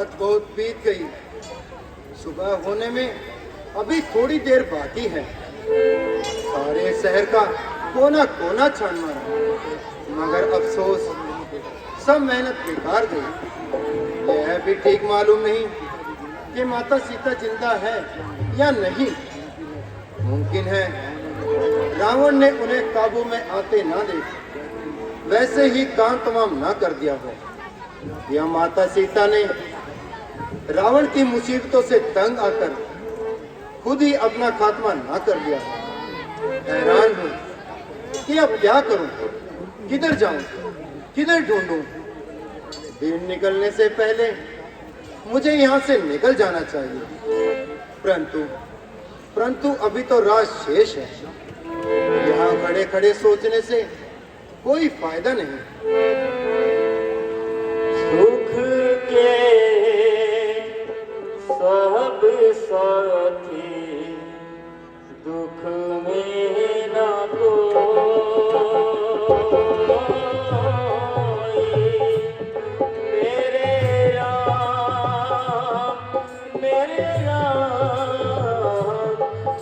रात बहुत बीत गई, सुबह होने में अभी थोड़ी देर बाकी है। सारे शहर का कोना कोना छान मारा, मगर अफसोस सब मेहनत बेकार गई। यह भी ठीक मालूम नहीं कि माता सीता जिंदा है या नहीं। मुमकिन है रावण ने उन्हें काबू में आते ना देख वैसे ही काम तमाम ना कर दिया हो, या माता सीता ने रावण की मुसीबतों से तंग आकर खुद ही अपना खात्मा ना कर दिया हो। हैरान हूं कि अब क्या करूं, किधर जाऊं, किधर ढूंढूं। दिन निकलने से पहले मुझे यहाँ से निकल जाना चाहिए, परंतु अभी तो रात शेष है। यहाँ खड़े खड़े सोचने से कोई फायदा नहीं। सुख के सब साथी दुख में ना कोई, मेरे राम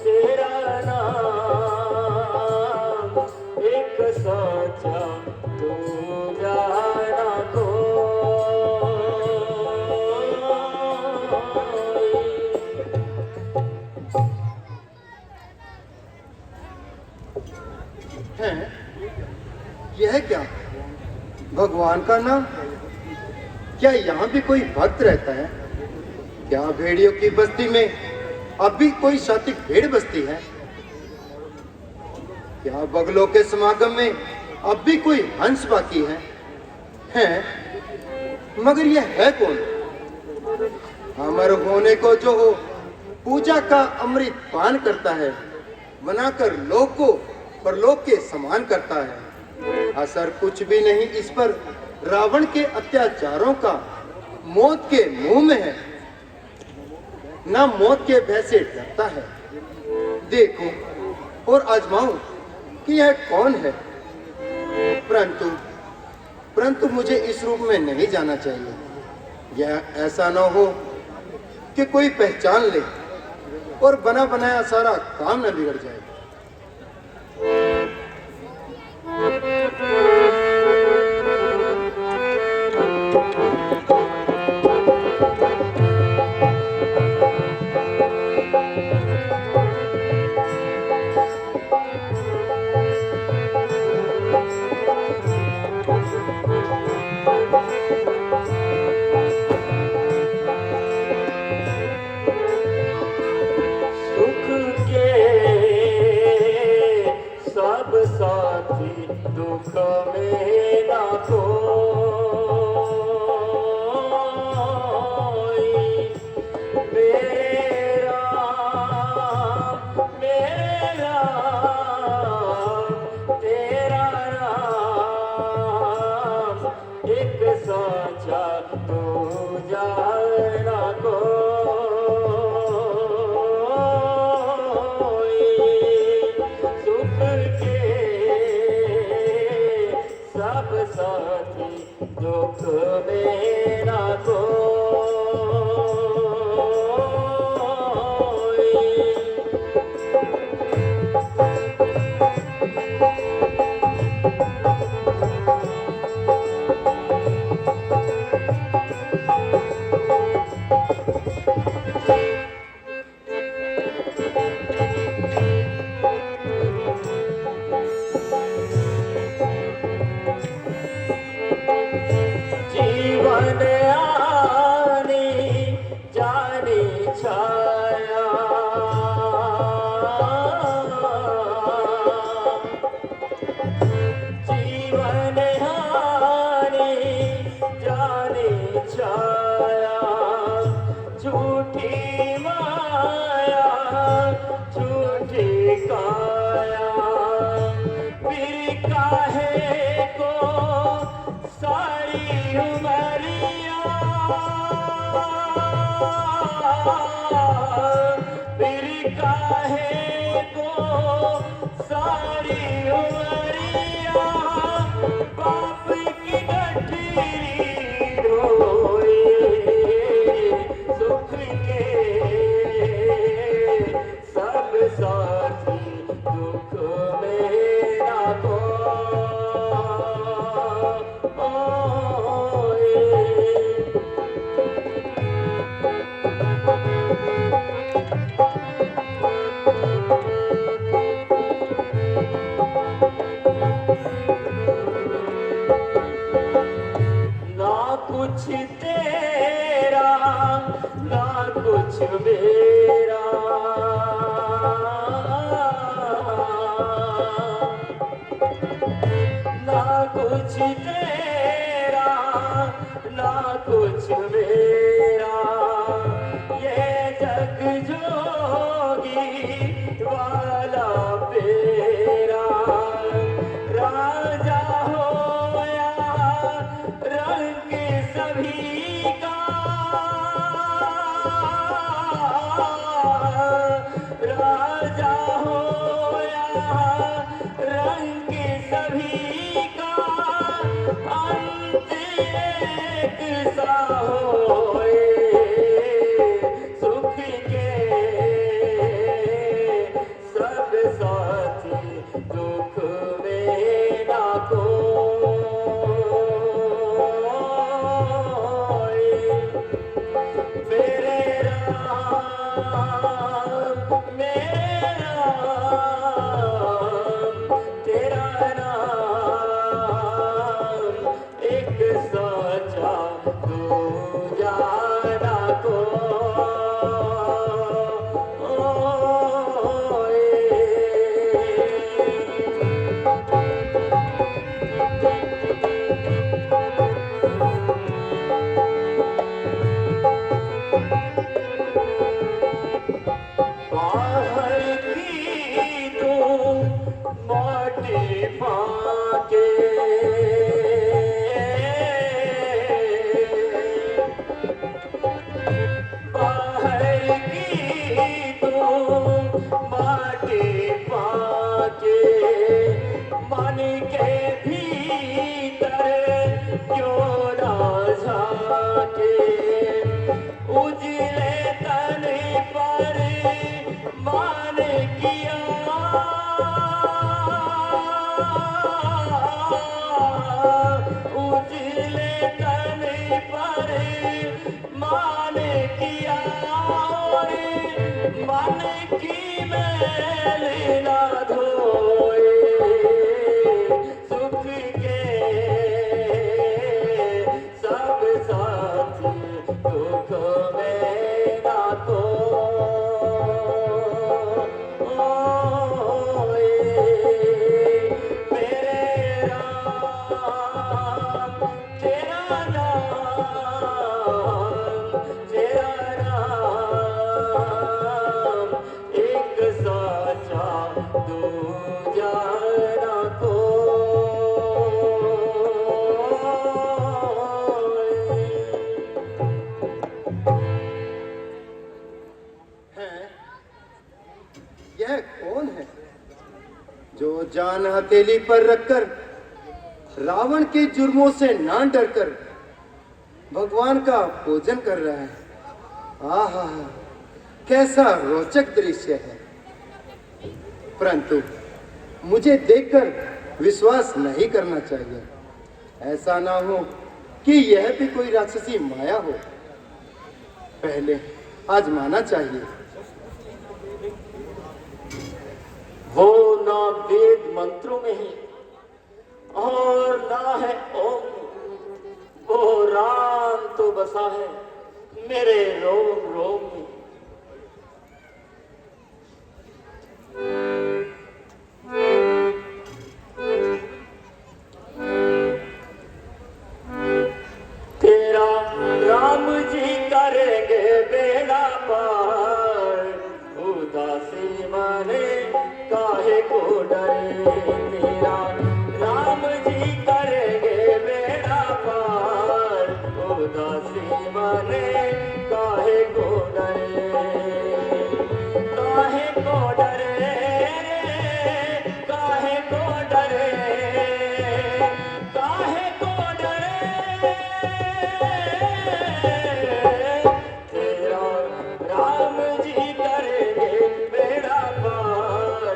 तेरा नाम एक साचा तू जाना है। यह क्या, भगवान का नाम? क्या यहाँ भी कोई भक्त रहता है? क्या भेड़ियों की बस्ती में अब भी कोई शातिक भेड़ बसती है? क्या बगलों के समागम में अब भी कोई हंस बाकी है? मगर यह है कौन? अमर होने को जो हो पूजा का अमृत पान करता है, बनाकर लोक को परलोक के समान करता है। असर कुछ भी नहीं इस पर रावण के अत्याचारों का मौत के मुंह में है, ना मौत के भय से डरता है। देखो और आजमाऊं कि यह कौन है, परंतु मुझे इस रूप में नहीं जाना चाहिए। यह ऐसा न हो कि कोई पहचान ले और बना बनाया सारा काम न बिगड़ जाए। दुख में ना कोई, मेरे राम तेरा नाम एक साचा तू जाना कोई। सुख के सब साथी दुख में ना कोई। जीवन आने जाने छाया, जीवन आने जाने छाया, झूठी माया झूठी काया, फिर काहे को सारी उमरिया, फिर काहे को सारी उमरिया, बाप की गठरी ढोए, कुछ तेरा ना कुछ मेरा, ना कुछ तेरा ना कुछ मेरा, ये जग जोगी वाला फेरा। राजा होया रंग सभी का, राजा होया रंग सभी का, अंत एक सा होए सुख के सब साथी, दुख में ना कोई। मेरे राम मेरे राम, तेरा नाम एक सच्चा, दूजा ना बाहर की तू माटी फाके, बाहर की तू माटी फाके, मन के भीतर क्यों ना झाके, उजले तन पर मान किया, उजले तन पर मान किया, और मन की मैल ना धोए सुख के सब साथी, दुख में ना कोई। मेरे राम तेरा नाम, तेरा नाम एक सच्चा, दूजा ना हैं? यह कौन है जो जान हथेली पर रखकर रावण के जुर्मों से ना डरकर भगवान का पूजन कर रहा है? आहा, कैसा रोचक दृश्य है। परंतु मुझे देखकर विश्वास नहीं करना चाहिए। ऐसा ना हो कि यह भी कोई राक्षसी माया हो। पहले आजमाना चाहिए। वो ना वेद मंत्रों में है और ना है ओम, वो राम तो बसा है मेरे रोम रोम में। तेरा राम जी करेंगे बेड़ा पार, उदासी माने काहे को डरे। तेरा राम जी करेंगे बेड़ा पार, उदासी माने काहे को डरे। काहे को डरे, काहे को डरे, काहे को डरे। तेरा राम जी करेंगे बेड़ा पार,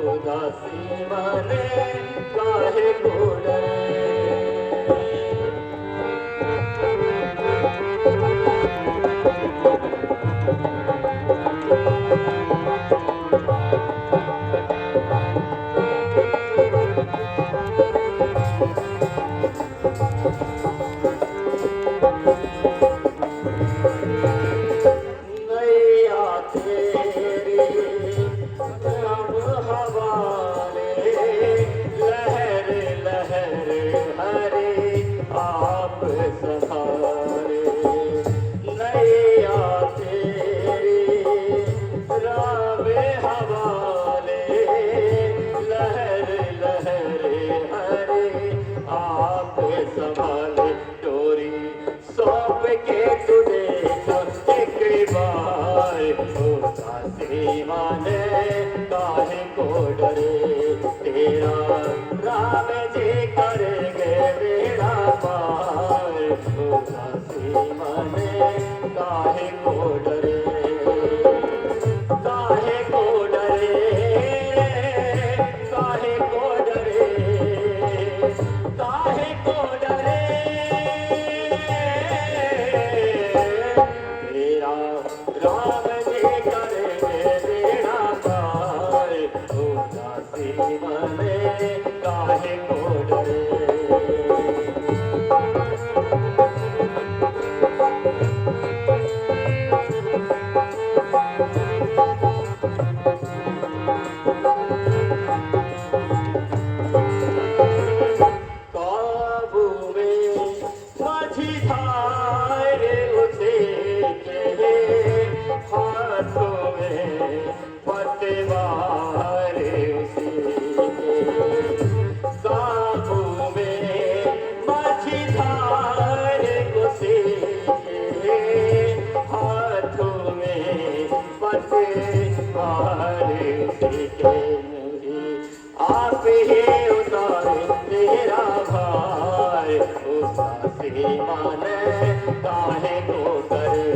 उदासी माने काहे को डरे। पे संभाले डोरी सौंप के तुझे एक बार ओ दासी माने काहे को डरे तेरा राम जी करेंगे बेड़ा पार ओ दासी माने काहे को डरे काहे को डरे काहे को डरे काहे को डरे तेरा राम जी करेंगे बेड़ा पार ओ दासी मने काहे को डरे काबू में माझी धारे उसे के हाथों में पतवार उसे के काबू में माझी धारे उसे के हाथों में पतवार उसे के आप ही उतारे तेरा भाई उसे माने काहे को करे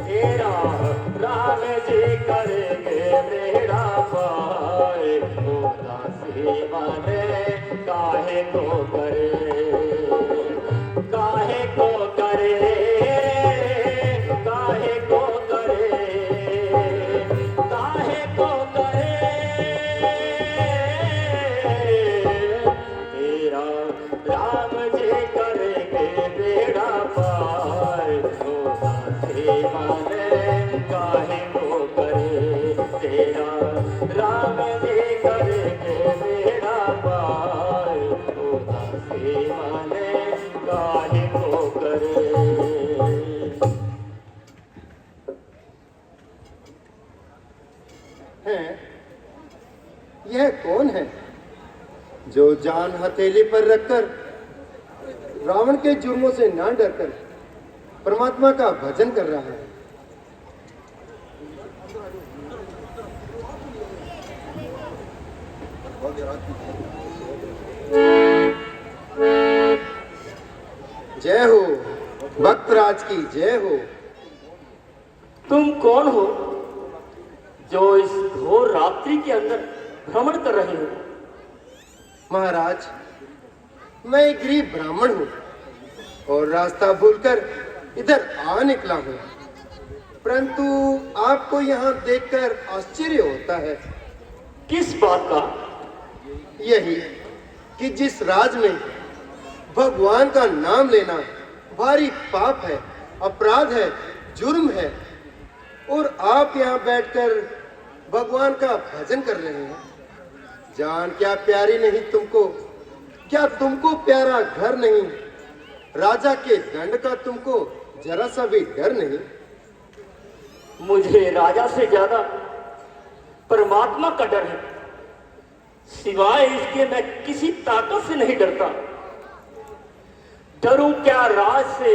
तेरा राम जी करेंगे मेरा भाई उसे माने काहे को करे काहे को करे काहे को करे काहे को करे तेरा राम जी करेंगे बेड़ा पार ओ दासी माने काहे को करे तेरा राम जी करेंगे बेड़ा पार ओ दासी माने काहे को करे हैं यह कौन है जो जान हथेली पर रखकर रावण के जुर्मों से ना डरकर परमात्मा का भजन कर रहा है। जय हो भक्तराज की जय हो। तुम कौन हो जो इस घोर रात्रि के अंदर भ्रमण कर रहे हो महाराज, मैं एक गरीब ब्राह्मण हूँ और रास्ता भूलकर इधर आ निकला हूँ, परंतु आपको यहाँ देखकर आश्चर्य होता है। किस बात का यही कि जिस राज में भगवान का नाम लेना भारी पाप है, अपराध है, जुर्म है, और आप यहाँ बैठकर भगवान का भजन कर रहे हैं। जान क्या प्यारी नहीं तुमको? क्या तुमको प्यारा घर नहीं? राजा के दंड का तुमको जरा सा भी डर नहीं? मुझे राजा से ज्यादा परमात्मा का डर है। सिवाय इसके मैं किसी ताकत से नहीं डरता। डरूं क्या राज से?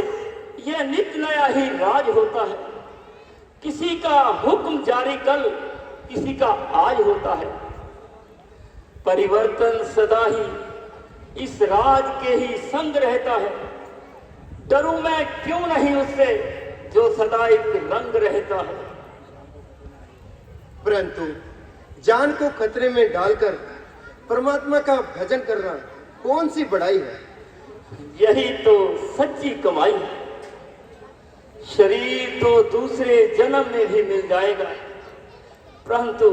यह नित नया ही राज होता है। किसी का हुक्म जारी कल, किसी का आज होता है। परिवर्तन सदा ही इस राज के ही संग रहता है। डरूं मैं क्यों नहीं उससे जो सदा एक रंग रहता है। परंतु जान को खतरे में डालकर परमात्मा का भजन करना कौन सी बड़ाई है? यही तो सच्ची कमाई है। शरीर तो दूसरे जन्म में भी मिल जाएगा, परंतु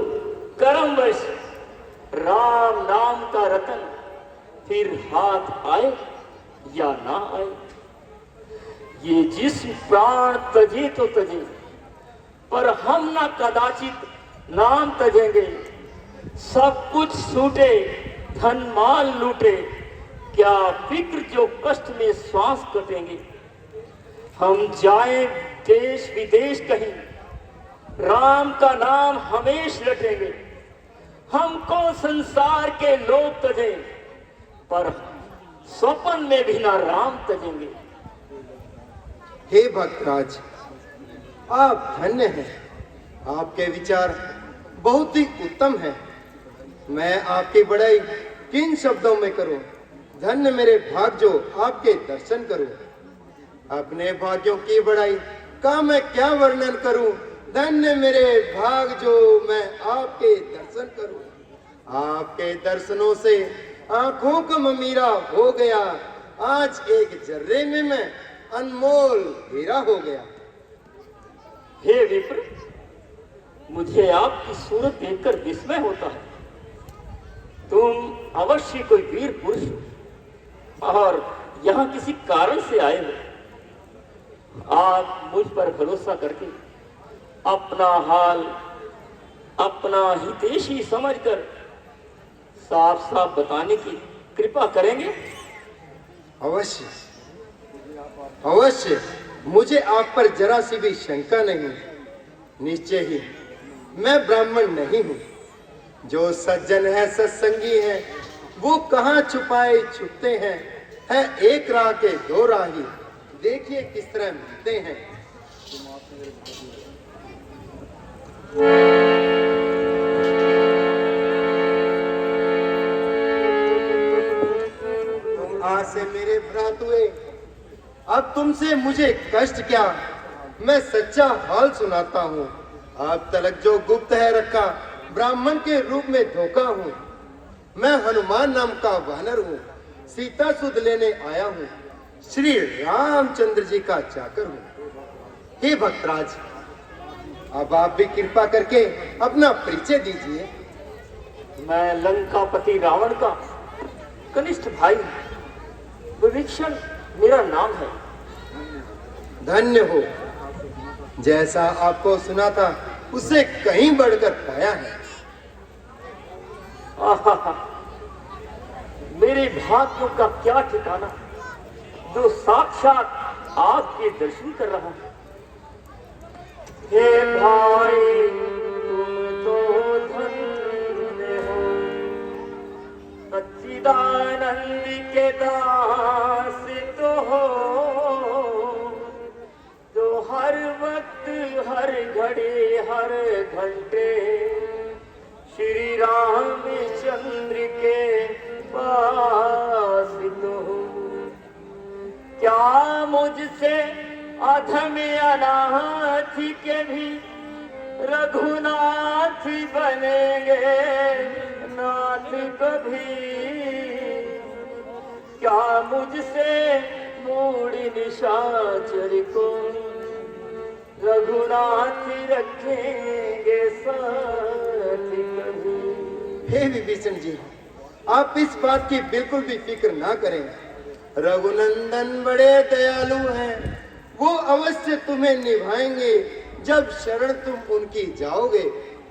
कर्मवश राम नाम का रतन फिर हाथ आए या ना आए। ये जिस्म प्राण तजे तो तजे, पर हम ना कदाचित नाम तजेंगे। सब कुछ छूटे, धन माल लूटे, क्या फिक्र जो कष्ट में श्वास कटेंगे। हम जाए देश विदेश कहीं, राम का नाम हमेश रटेंगे। हमको संसार के लोग तजे, पर स्वप्न में भी ना राम तजेंगे। हे भक्तराज, आप धन्य हैं। आपके विचार बहुत ही उत्तम हैं। मैं आपकी बड़ाई किन शब्दों में करूं? धन्य मेरे भाग जो आपके दर्शन करूं। अपने भाग्यों की बड़ाई का मैं क्या वर्णन करूं? धन्य मेरे भाग जो मैं आपके दर्शन करूं। आपके दर्शनों से आंखों का ममीरा हो गया। आज एक जर्रे में मैं अनमोल हीरा हो गया। हे विप्र, मुझे आपकी सूरत देखकर विस्मय होता है। तुम अवश्य कोई वीर पुरुष हो और यहाँ किसी कारण से आए हो। आप मुझ पर भरोसा करके अपना हाल अपना हितैषी समझकर साफ साफ बताने की कृपा करेंगे। अवश्य अवश्य, मुझे आप पर जरा सी भी शंका नहीं। निश्चय ही मैं ब्राह्मण नहीं हूँ। जो सज्जन है सत्संगी है, वो कहाँ छुपाए छुपते हैं। है एक राह के दो राही, देखिए किस तरह मिलते हैं। तुम आज से मेरे भ्रात हुए, अब तुमसे मुझे कष्ट क्या। मैं सच्चा हाल सुनाता हूँ। अब तलक जो गुप्त है रखा, ब्राह्मण के रूप में धोखा हूँ। मैं हनुमान नाम का वानर हूँ, सीता सुध लेने आया हूँ। श्री रामचंद्र जी का चाकर हूँ। हे भक्तराज, अब आप भी कृपा करके अपना परिचय दीजिए। मैं लंकापति रावण का कनिष्ठ भाई विभीषण मेरा नाम है। धन्य हो, जैसा आपको सुना था उससे कहीं बढ़कर पाया है। आहा, मेरे भाग्यों का क्या ठिकाना, जो साक्षात आपके दर्शन कर रहा है। हे भाई, तुम तो धन्य हो, सच्चिदानंद के दास तो हो, जो हर वक्त हर घड़ी हर घंटे श्री रामचंद्र के पास तो हो। क्या मुझसे अधम अनाथ के भी रघुनाथ बनेंगे नाथ कभी। क्या मुझसे मूढ़ निशाचर को रघुनाथ रखेंगे साथ कभी। हे विभीषण जी, आप इस बात की बिल्कुल भी फिक्र ना करें। रघुनंदन बड़े दयालु हैं, वो अवश्य तुम्हें निभाएंगे। जब शरण तुम उनकी जाओगे,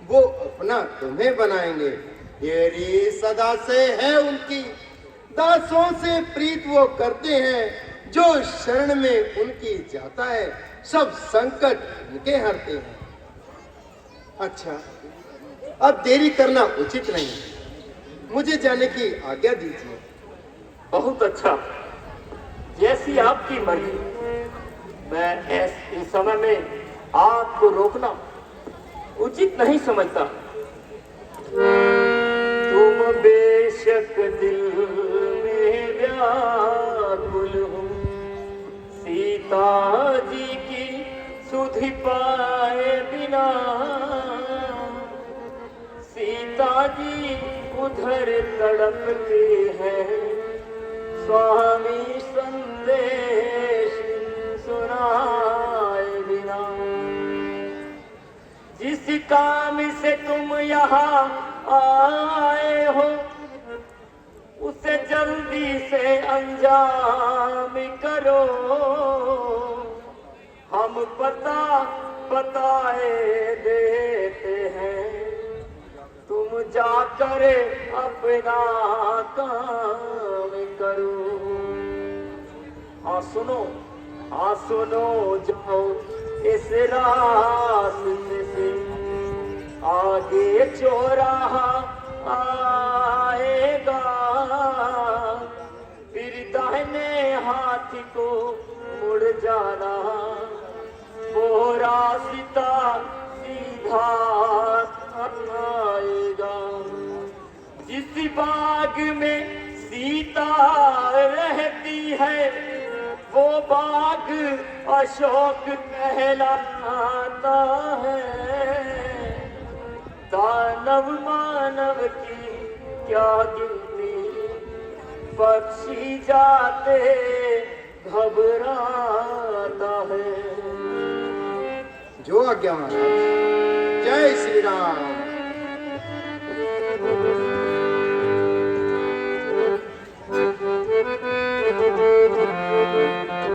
वो अपना तुम्हें बनाएंगे। ये रीत सदा से है उनकी, दासों से प्रीत वो करते हैं। जो शरण में उनकी जाता है, सब संकट उनके हरते हैं। अच्छा, अब देरी करना उचित नहीं, मुझे जाने की आज्ञा दीजिए। बहुत अच्छा, जैसी आपकी मर्जी। मैं इस समय में आपको रोकना उचित नहीं समझता। तुम बेशक दिल में व्याकुल हो, सीता जी की सुध पाए बिना। सीता जी उधर तड़पते हैं, स्वामी संदेश सुनाए बिना। जिस काम से तुम यहाँ आए हो, उसे जल्दी से अंजाम करो। हम पता बताए देते हैं, तुम जाकर अपना काम करो। हाँ सुनो जाओ इस रास्ते से, आगे चौराहा आएगा, फिर दाहिने हाथ को मुड़ जाना, वो रास्ता सीधा आएगा। जिस बाग में सीता रहती है, वो बाग अशोक कहलाता है। दानव मानव की क्या गिनती, पक्षी जाते घबराता है। जो आज्ञा महाराज। जय श्री राम।